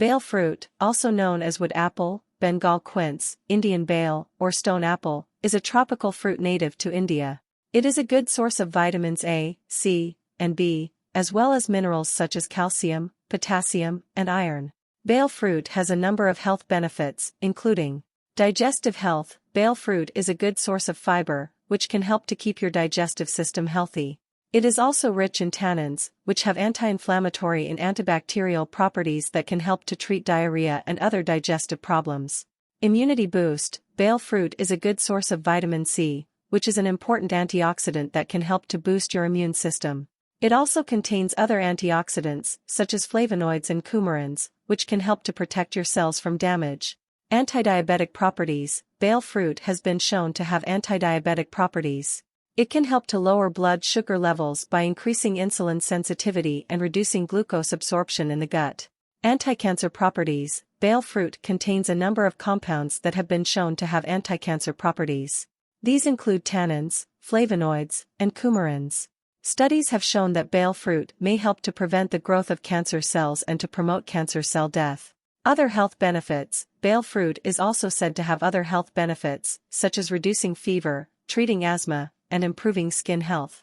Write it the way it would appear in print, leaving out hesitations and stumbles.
Bael fruit, also known as wood apple, Bengal quince, Indian bael, or stone apple, is a tropical fruit native to India. It is a good source of vitamins A, C, and B, as well as minerals such as calcium, potassium, and iron. Bael fruit has a number of health benefits, including digestive health. Bael fruit is a good source of fiber, which can help to keep your digestive system healthy. It is also rich in tannins, which have anti-inflammatory and antibacterial properties that can help to treat diarrhea and other digestive problems. Immunity boost. Bael fruit is a good source of vitamin C, which is an important antioxidant that can help to boost your immune system. It also contains other antioxidants, such as flavonoids and coumarins, which can help to protect your cells from damage. Anti-diabetic properties. Bael fruit has been shown to have anti-diabetic properties. It can help to lower blood sugar levels by increasing insulin sensitivity and reducing glucose absorption in the gut. Anti-cancer properties. Bael fruit contains a number of compounds that have been shown to have anti-cancer properties. These include tannins, flavonoids, and coumarins. Studies have shown that Bael fruit may help to prevent the growth of cancer cells and to promote cancer cell death. Other health benefits. Bael fruit is also said to have other health benefits, such as reducing fever, treating asthma, and improving skin health.